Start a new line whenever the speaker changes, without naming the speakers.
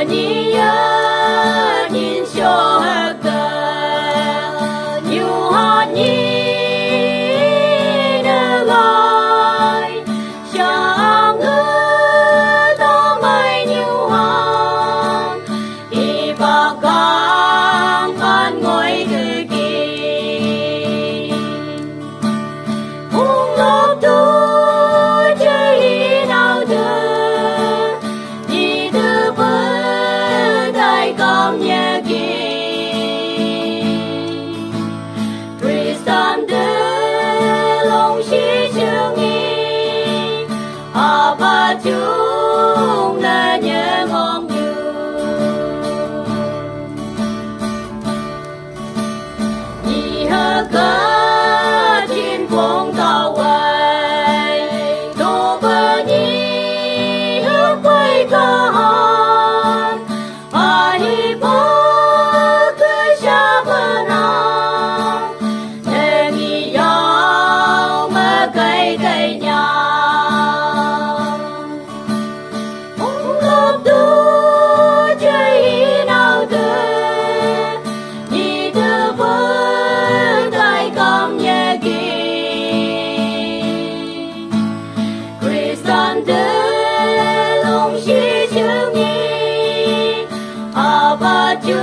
你呀，您小个，有哈你的来，想个都没有哈，一把钢板ngồi cứ kỳ, cùng lúc tôi chơi nào thơ, đi từ bờ đại công nhà kỳ, Tristan de lòng sĩ chương nghi, apa chúng là nhớ ngon như. Cơ trên phong tàu quay đồ bờ nhi hướng quay cơ hòn ai bố cứ xa bờ nào để nghỉ gió mơ cây cây nhà cũng lúc tôi chơi nào từ đi từ với đại công nhà kỳ Christian de lòng sĩ chương nghi apa chú